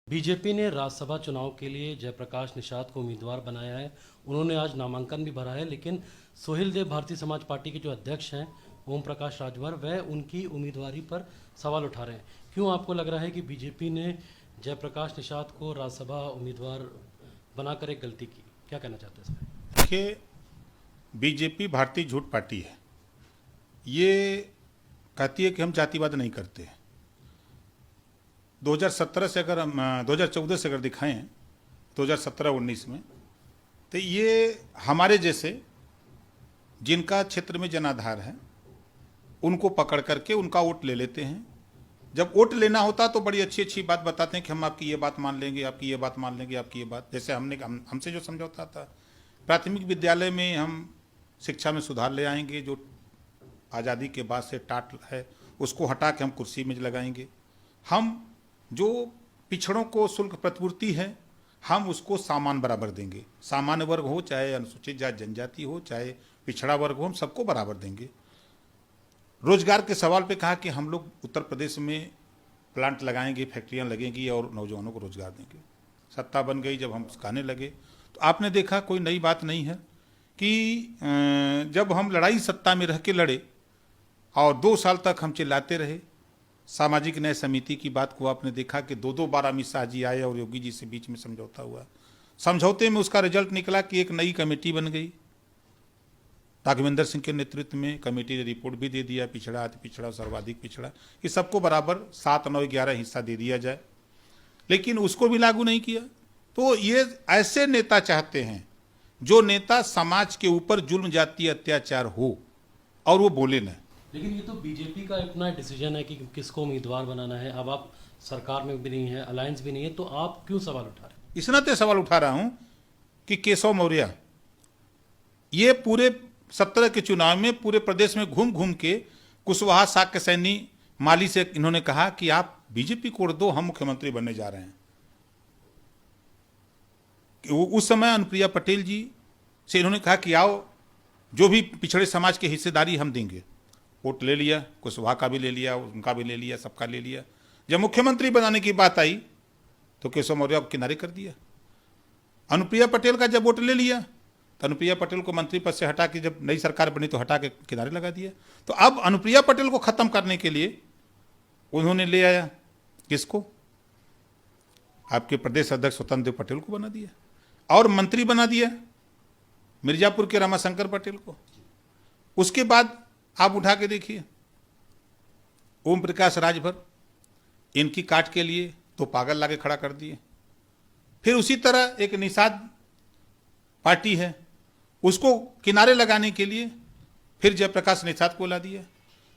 BJP ने राज्यसभा चुनाव के लिए जयप्रकाश निषाद को उम्मीदवार बनाया है। उन्होंने आज नामांकन भी भरा है, लेकिन सोहेल देव भारतीय समाज पार्टी के जो अध्यक्ष हैं ओम प्रकाश राजभर, वह उनकी उम्मीदवारी पर सवाल उठा रहे हैं। क्यों आपको लग रहा है कि बीजेपी ने जयप्रकाश निषाद को राज्यसभा उम्मीदवार बनाकर एक गलती की? क्या कहना चाहते हैं इसमें? देखिए, बीजेपी भारतीय झूठ पार्टी है। ये कहती है कि हम जातिवाद नहीं करते। 2017 से अगर हम 2014 से अगर दिखाएं 2017-19 में, तो ये हमारे जैसे जिनका क्षेत्र में जनाधार है उनको पकड़ करके उनका वोट ले लेते हैं। जब वोट लेना होता तो बड़ी अच्छी अच्छी बात बताते हैं कि हम आपकी ये बात मान लेंगे, आपकी ये बात मान लेंगे, आपकी ये बात। जैसे हमसे जो समझौता था, प्राथमिक विद्यालय में हम शिक्षा में सुधार ले आएंगे, जो आज़ादी के बाद से टाट है उसको हटा के हम कुर्सी में लगाएंगे। हम जो पिछड़ों को शुल्क प्रतिपूर्ति है हम उसको सामान बराबर देंगे। सामान्य वर्ग हो, चाहे अनुसूचित जाति जनजाति हो, चाहे पिछड़ा वर्ग हो, हम सबको बराबर देंगे। रोजगार के सवाल पे कहा कि हम लोग उत्तर प्रदेश में प्लांट लगाएंगे, फैक्ट्रियां लगेंगी और नौजवानों को रोजगार देंगे। सत्ता बन गई, जब हम कहने लगे तो आपने देखा कोई नई बात नहीं है कि जब हम लड़ाई सत्ता में रह के लड़े और 2 साल तक हम चिल्लाते रहे। सामाजिक न्याय समिति की बात को आपने देखा कि 2 बार अमित शाह जी आए और योगी जी से बीच में समझौता हुआ। समझौते में उसका रिजल्ट निकला कि एक नई कमेटी बन गई। राघवेंद्र सिंह के नेतृत्व में कमेटी ने रिपोर्ट भी दे दिया, पिछड़ा अति पिछड़ा सर्वाधिक पिछड़ा, कि सबको बराबर 7, 9, 11 हिस्सा दे दिया जाए, लेकिन उसको भी लागू नहीं किया। तो ये ऐसे नेता चाहते हैं जो नेता समाज के ऊपर जुल्म जातीय अत्याचार हो और वो बोले न। लेकिन ये तो बीजेपी का अपना डिसीजन है कि किसको उम्मीदवार बनाना है। अब आप सरकार में भी नहीं है, अलायंस भी नहीं है, तो आप क्यों सवाल उठा रहे हैं? इस नाते सवाल उठा रहा हूं कि केशव मौर्य ये पूरे 17 के चुनाव में पूरे प्रदेश में घूम घूम के कुशवाहा, साक्य सैनी, माली से इन्होंने कहा कि आप बीजेपी को दो, हम मुख्यमंत्री बनने जा रहे हैं। उस समय अनुप्रिया पटेल जी से इन्होंने कहा कि आओ, जो भी पिछड़े समाज की हिस्सेदारी हम देंगे। वोट ले लिया, कुशवाहा का भी ले लिया, उनका भी ले लिया, सबका ले लिया। जब मुख्यमंत्री बनाने की बात आई तो केशव मौर्य को किनारे कर दिया। अनुप्रिया पटेल का जब वोट ले लिया तो अनुप्रिया पटेल को मंत्री पद से हटा के, जब नई सरकार बनी तो हटा के किनारे लगा दिया। तो अब अनुप्रिया पटेल को खत्म करने के लिए उन्होंने ले आया किसको? आपके प्रदेश अध्यक्ष स्वतंत्र देव पटेल को बना दिया और मंत्री बना दिया मिर्जापुर के रमाशंकर पटेल को। उसके बाद आप उठा के देखिए, ओम प्रकाश राजभर, इनकी काट के लिए तो पागल लाके खड़ा कर दिए। फिर उसी तरह एक निषाद पार्टी है, उसको किनारे लगाने के लिए फिर जयप्रकाश निषाद को ला दिया।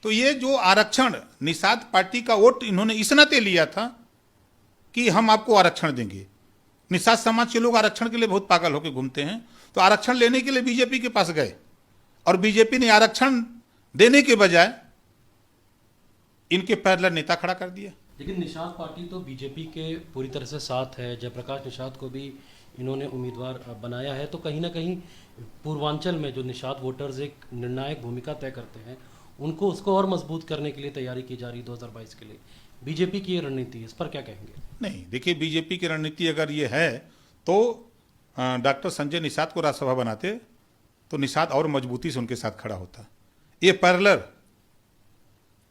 तो ये जो आरक्षण, निषाद पार्टी का वोट इन्होंने इस नाते लिया था कि हम आपको आरक्षण देंगे। निषाद समाज के लोग आरक्षण के लिए बहुत पागल होकर घूमते हैं, तो आरक्षण लेने के लिए बीजेपी के पास गए और बीजेपी ने आरक्षण देने के बजाय इनके पैरेलल नेता खड़ा कर दिया। लेकिन निषाद पार्टी तो बीजेपी के पूरी तरह से साथ है। जयप्रकाश निषाद को भी इन्होंने उम्मीदवार बनाया है, तो कहीं ना कहीं पूर्वांचल में जो निषाद वोटर्स एक निर्णायक भूमिका तय करते हैं, उनको उसको और मजबूत करने के लिए तैयारी की जा रही 2022 के लिए। बीजेपी की ये रणनीति, इस पर क्या कहेंगे? नहीं, देखिए, बीजेपी की रणनीति अगर ये है तो डॉक्टर संजय निषाद को राज्यसभा बनाते तो निषाद और मजबूती से उनके साथ खड़ा होता। ये पैरेलल,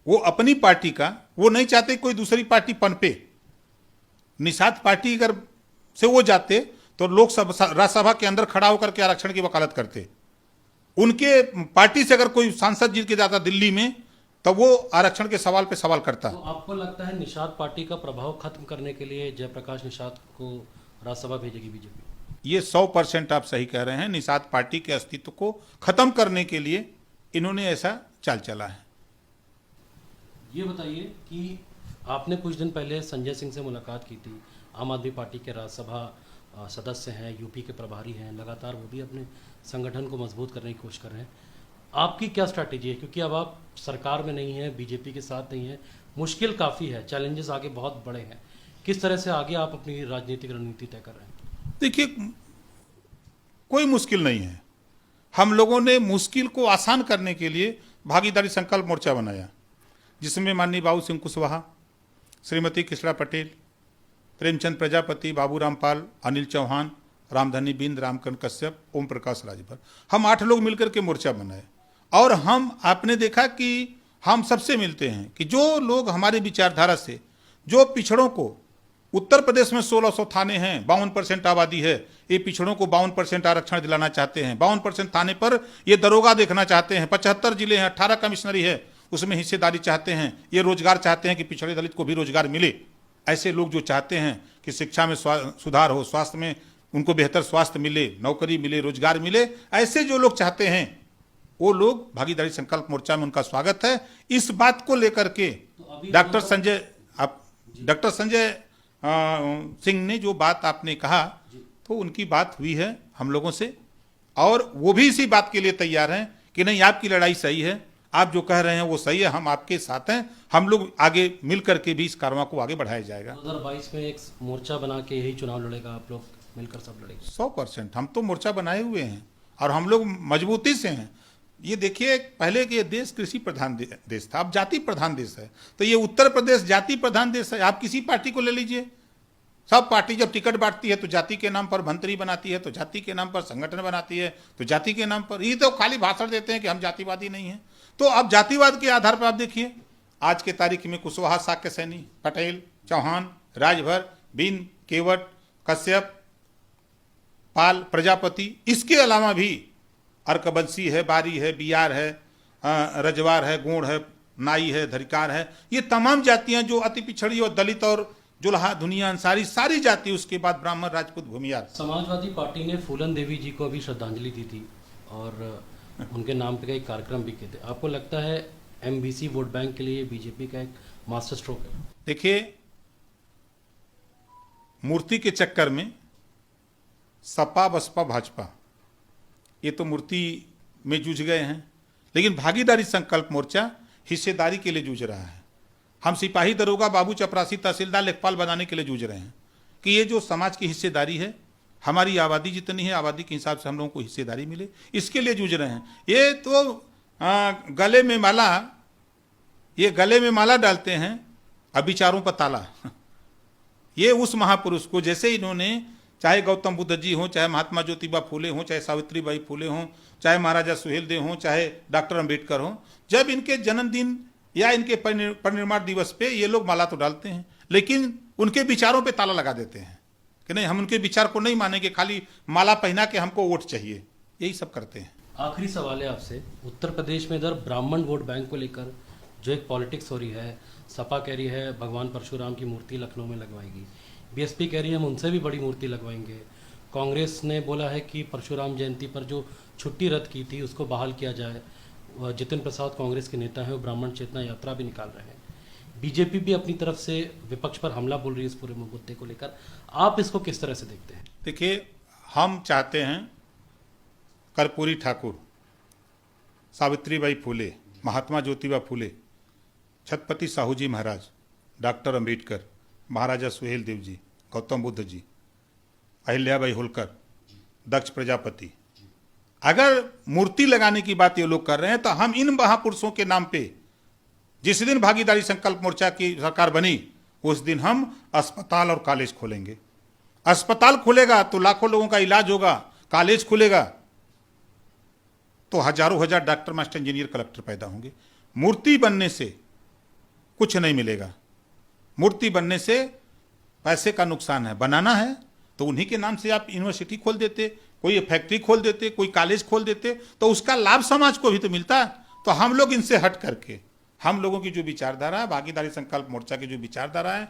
वो अपनी पार्टी का, वो नहीं चाहते कोई दूसरी पार्टी पनपे। निषाद पार्टी अगर से वो जाते तो लोकसभा, राज्यसभा के अंदर खड़ा होकर के आरक्षण की वकालत करते। उनके पार्टी से अगर कोई सांसद जीत के जाता दिल्ली में, तब वो आरक्षण के सवाल पे सवाल करता। तो आपको लगता है निषाद पार्टी का प्रभाव खत्म करने के लिए जयप्रकाश निषाद को राज्यसभा भेजेगी बीजेपी? ये 100% आप सही कह रहे हैं। निषाद पार्टी के अस्तित्व को खत्म करने के लिए इन्होंने ऐसा चाल चला है। ये बताइए कि आपने कुछ दिन पहले संजय सिंह से मुलाकात की थी। आम आदमी पार्टी के राज्यसभा सदस्य हैं, यूपी के प्रभारी हैं, लगातार वो भी अपने संगठन को मजबूत करने की कोशिश कर रहे हैं। आपकी क्या स्ट्रैटेजी है? क्योंकि अब आप सरकार में नहीं हैं, बीजेपी के साथ नहीं हैं, मुश्किल काफ़ी है, चैलेंजेस आगे बहुत बड़े हैं। किस तरह से आगे आप अपनी राजनीतिक रणनीति तय कर रहे हैं? देखिए, कोई मुश्किल नहीं है। हम लोगों ने मुश्किल को आसान करने के लिए भागीदारी संकल्प मोर्चा बनाया, जिसमें माननीय बाबू सिंह कुशवाहा, श्रीमती कृष्णा पटेल, प्रेमचंद प्रजापति, बाबूराम पाल, अनिल चौहान, रामधनी बिंद, रामकरण कश्यप, ओम प्रकाश राजभर, हम 8 लोग मिलकर के मोर्चा बनाए। और हम आपने देखा कि हम सबसे मिलते हैं कि जो लोग हमारे विचारधारा से, जो पिछड़ों को, उत्तर प्रदेश में 1600 थाने हैं, 52% आबादी है, ये पिछड़ों को 52% आरक्षण दिलाना चाहते हैं, 52% थाने पर ये दरोगा देखना चाहते हैं, 75 जिले हैं, 18 कमिश्नरी है, उसमें हिस्सेदारी चाहते हैं, ये रोजगार चाहते हैं कि पिछड़े दलित को भी रोजगार मिले। ऐसे लोग जो चाहते हैं कि शिक्षा में सुधार हो, स्वास्थ्य में उनको बेहतर स्वास्थ्य मिले, नौकरी मिले, रोजगार मिले, ऐसे जो लोग चाहते हैं वो लोग भागीदारी संकल्प मोर्चा में उनका स्वागत है। इस बात को लेकर के डॉक्टर संजय सिंह ने जो बात आपने कहा, तो उनकी बात हुई है हम लोगों से, और वो भी इसी बात के लिए तैयार हैं कि नहीं, आपकी लड़ाई सही है, आप जो कह रहे हैं वो सही है, हम आपके साथ हैं, हम लोग आगे मिल करके भी इस कारवां को आगे बढ़ाया जाएगा। 2022 में एक मोर्चा बना के यही चुनाव लड़ेगा, आप लोग मिलकर सब लड़ेंगे? 100% हम तो मोर्चा बनाए हुए हैं और हम लोग मजबूती से हैं। ये देखिए, पहले के ये देश कृषि प्रधान देश था, अब जाति प्रधान देश है। तो ये उत्तर प्रदेश जाति प्रधान देश है। आप किसी पार्टी को ले लीजिए, सब पार्टी जब टिकट बांटती है तो जाति के नाम पर मंत्री बनाती है, तो जाति के नाम पर संगठन बनाती है, तो जाति के नाम पर, ये तो खाली भाषण देते हैं कि हम जातिवादी नहीं हैं। तो अब जातिवाद के आधार पर आप देखिए, आज के तारीख में कुशवाहा, साक्य सैनी, पटेल, चौहान, राजभर, बिंद, केवट, कश्यप, पाल, प्रजापति, इसके अलावा भी अर्कबंसी है, बारी है, बियार है, रजवार है, गोंड है, नाई है, धरिकार है, ये तमाम जातियां जो अति पिछड़ी और दलित और जुल्हा, दुनिया, अंसारी, सारी जाति, उसके बाद ब्राह्मण, राजपूत, भूमियार। समाजवादी पार्टी ने फूलन देवी जी को अभी श्रद्धांजलि दी थी और उनके नाम पे कई कार्यक्रम भी किए थे। आपको लगता है एमबीसी वोट बैंक के लिए बीजेपी का एक मास्टर स्ट्रोक है? देखिए, मूर्ति के चक्कर में सपा, बसपा, भाजपा, ये तो मूर्ति में जूझ गए हैं, लेकिन भागीदारी संकल्प मोर्चा हिस्सेदारी के लिए जूझ रहा है। हम सिपाही, दरोगा, बाबू, चपरासी, तहसीलदार, लेखपाल बनाने के लिए जूझ रहे हैं कि ये जो समाज की हिस्सेदारी है, हमारी आबादी जितनी है, आबादी के हिसाब से हम लोगों को हिस्सेदारी मिले, इसके लिए जूझ रहे हैं। ये तो गले में माला, ये गले में माला डालते हैं, अब विचारों पर ताला। ये उस महापुरुष को, जैसे इन्होंने, चाहे गौतम बुद्ध जी हों, चाहे महात्मा ज्योतिबा फूले हों, चाहे सावित्रीबाई फूले हों, चाहे महाराजा सुहेलदेव हों, चाहे डॉक्टर अंबेडकर हों, जब इनके जन्मदिन या इनके परिनिर्वाण दिवस पे ये लोग माला तो डालते हैं, लेकिन उनके विचारों पे ताला लगा देते हैं कि नहीं, हम उनके विचार को नहीं मानेंगे, खाली माला पहना के हमको वोट चाहिए, यही सब करते हैं। आखिरी सवाल है आपसे, उत्तर प्रदेश में इधर ब्राह्मण वोट बैंक को लेकर जो एक पॉलिटिक्स हो रही है, सपा कह रही है भगवान परशुराम की मूर्ति लखनऊ में लगवाएगी, बीएसपी कह रही है हम उनसे भी बड़ी मूर्ति लगवाएंगे, कांग्रेस ने बोला है कि परशुराम जयंती पर जो छुट्टी रद्द की थी उसको बहाल किया जाए, जितिन प्रसाद कांग्रेस के नेता हैं वो ब्राह्मण चेतना यात्रा भी निकाल रहे हैं, बीजेपी भी अपनी तरफ से विपक्ष पर हमला बोल रही है इस पूरे मुद्दे को लेकर, आप इसको किस तरह से देखते हैं? देखिए, हम चाहते हैं कर्पूरी ठाकुर, सावित्रीबाई फूले, महात्मा ज्योतिबा फूले, छत्रपति साहू जी महाराज, डॉक्टर अंबेडकर, महाराजा सुहेलदेव जी, गौतम बुद्ध जी, अहिल्याबाई होलकर, दक्ष प्रजापति, अगर मूर्ति लगाने की बात ये लोग कर रहे हैं तो हम इन महापुरुषों के नाम पे, जिस दिन भागीदारी संकल्प मोर्चा की सरकार बनी, उस दिन हम अस्पताल और कॉलेज खोलेंगे। अस्पताल खुलेगा तो लाखों लोगों का इलाज होगा, कॉलेज खुलेगा तो हजारों हजार डॉक्टर, मास्टर, इंजीनियर, कलेक्टर पैदा होंगे। मूर्ति बनने से कुछ नहीं मिलेगा, मूर्ति बनने से पैसे का नुकसान है। बनाना है तो उन्हीं के नाम से आप यूनिवर्सिटी खोल देते, कोई फैक्ट्री खोल देते, कोई कॉलेज खोल देते, तो उसका लाभ समाज को भी तो मिलता। तो हम लोग इनसे हट करके, हम लोगों की जो विचारधारा है, भागीदारी संकल्प मोर्चा की जो विचारधारा है,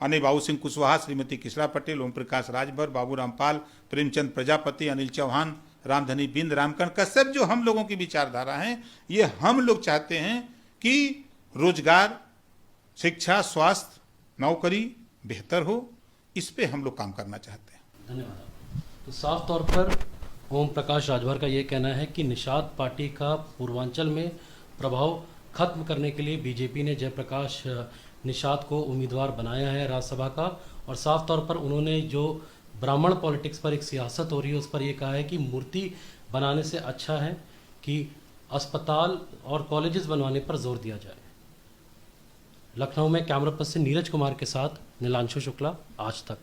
अनिल बाबू सिंह कुशवाहा, श्रीमती किशरा पटेल, ओम प्रकाश राजभर, बाबूराम पाल, प्रेमचंद प्रजापति, अनिल चौहान, रामधनी बिंद, रामकरण कश्यप, जो हम लोगों की विचारधारा है, ये हम लोग चाहते हैं कि रोजगार, शिक्षा, स्वास्थ्य, नौकरी बेहतर हो, इस पे हम लोग काम करना चाहते हैं। धन्यवाद। तो साफ तौर पर ओम प्रकाश राजभर का ये कहना है कि निषाद पार्टी का पूर्वांचल में प्रभाव खत्म करने के लिए बीजेपी ने जयप्रकाश निषाद को उम्मीदवार बनाया है राज्यसभा का, और साफ तौर पर उन्होंने जो ब्राह्मण पॉलिटिक्स पर एक सियासत हो रही है उस पर यह कहा है कि मूर्ति बनाने से अच्छा है कि अस्पताल और कॉलेजेस बनवाने पर जोर दिया जाए। लखनऊ में कैमरा पर्सन नीरज कुमार के साथ नीलांशु शुक्ला, आज तक।